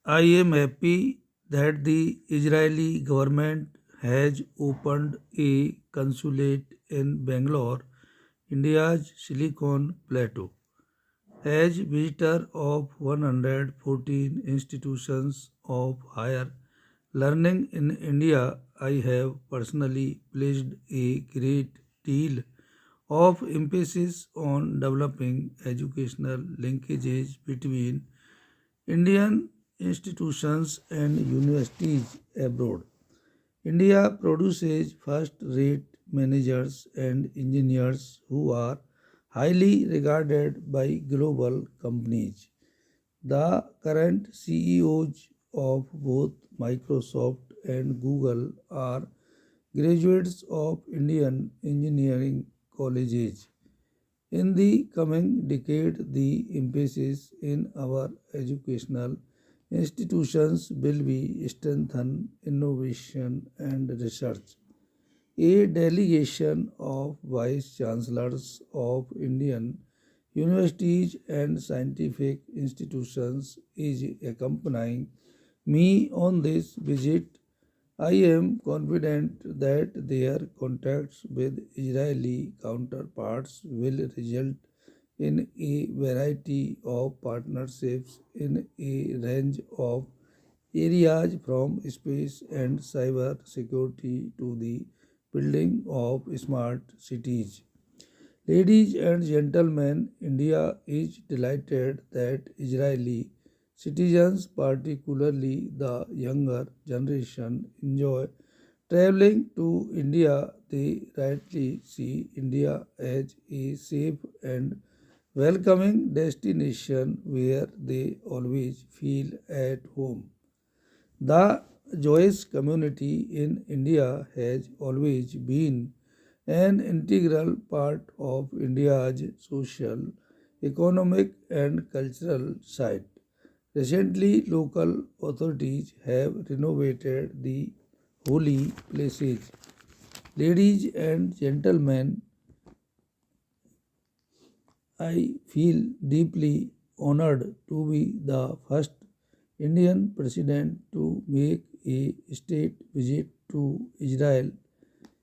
I am happy that the Israeli government has opened a consulate in Bangalore, India's Silicon Plateau. As visitor of 114 institutions of higher learning in India, I have personally placed a great deal of emphasis on developing educational linkages between Indian institutions and universities abroad. India produces first rate managers and engineers who are highly regarded by global companies. The current CEOs of both Microsoft and Google are graduates of Indian engineering colleges. In the coming decade, the emphasis in our educational institutions will be strengthen innovation and research. A delegation of vice chancellors of Indian universities and scientific institutions is accompanying me on this visit. I am confident that their contacts with Israeli counterparts will result in a variety of partnerships in a range of areas from space and cyber security to the building of smart cities. Ladies and gentlemen, India is delighted that Israeli citizens, particularly the younger generation, enjoy traveling to India. They rightly see India as a safe and welcoming destination where they always feel at home. The Jewish community in India has always been an integral part of India's social, economic, and cultural side. Recently, local authorities have renovated the holy places. Ladies and gentlemen, I feel deeply honored to be the first Indian president to make a state visit to Israel.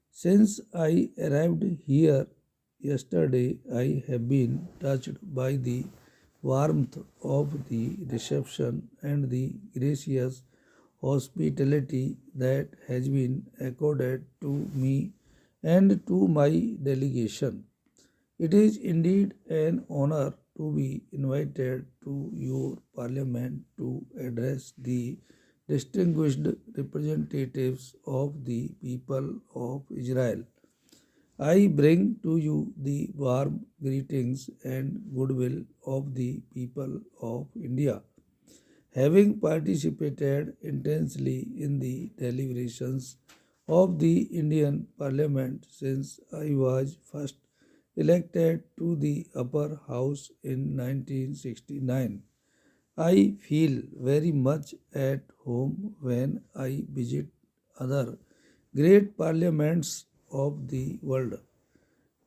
Since I arrived here yesterday, I have been touched by the warmth of the reception and the gracious hospitality that has been accorded to me and to my delegation. It is indeed an honor to be invited to your parliament to address the distinguished representatives of the people of Israel. I bring to you the warm greetings and goodwill of the people of India. Having participated intensely in the deliberations of the Indian Parliament since I was first elected to the upper house in 1969, I feel very much at home when I visit other great parliaments of the world.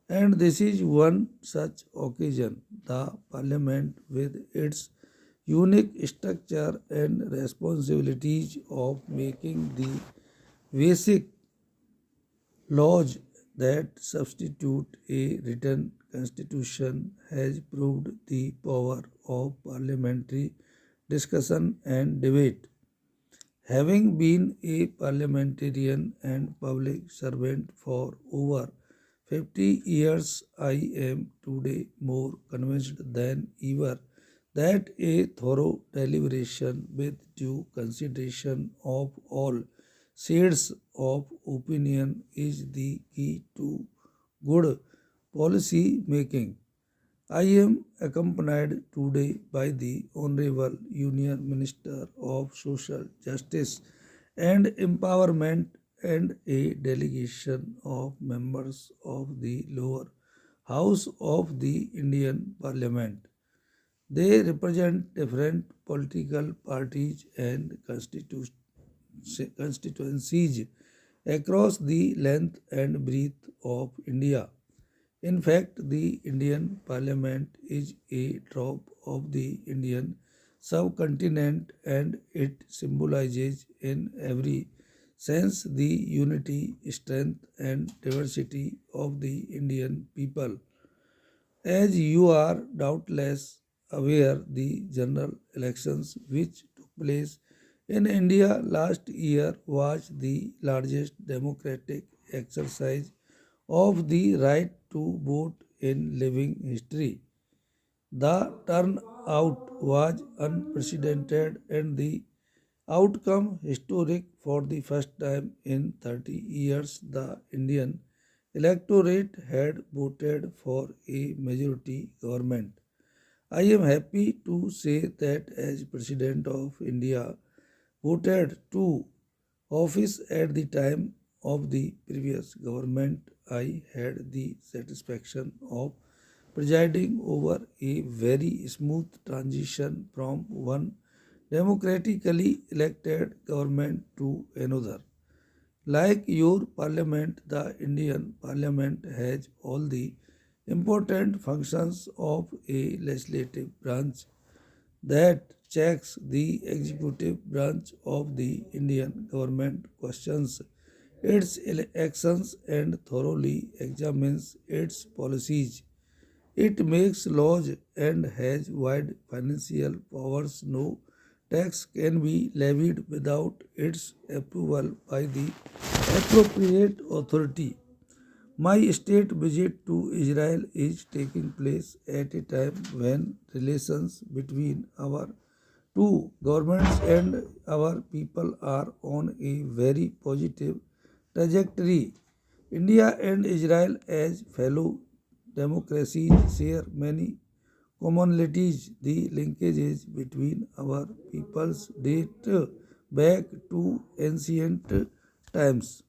And this is one such occasion. The parliament, with its unique structure and responsibilities of making the basic laws that substitute a written constitution, has proved the power of parliamentary discussion and debate. Having been a parliamentarian and public servant for over 50 years, I am today more convinced than ever that a thorough deliberation with due consideration of all shades of opinion is the key to good policy making. I am accompanied today by the Honorable Union Minister of Social Justice and Empowerment and a delegation of members of the lower house of the Indian Parliament. They represent different political parties and constituencies across the length and breadth of India. In fact, the Indian Parliament is a drop of the Indian subcontinent, and it symbolizes in every sense the unity, strength, and diversity of the Indian people. As you are doubtless aware, the general elections which took place in India last year was the largest democratic exercise of the right to vote in living history. The turnout was unprecedented and the outcome historic. For the first time in 30 years. The Indian electorate had voted for a majority government. I am happy to say that as President of India, voted to office at the time of the previous government, I had the satisfaction of presiding over a very smooth transition from one democratically elected government to another. Like your parliament, the Indian parliament has all the important functions of a legislative branch that checks the executive branch of the Indian government, questions its actions, and thoroughly examines its policies. It makes laws and has wide financial powers. No tax can be levied without its approval by the appropriate authority. My state visit to Israel is taking place at a time when relations between our two governments and our people are on a very positive trajectory. India and Israel, as fellow democracies, share many commonalities. The linkages between our peoples date back to ancient times.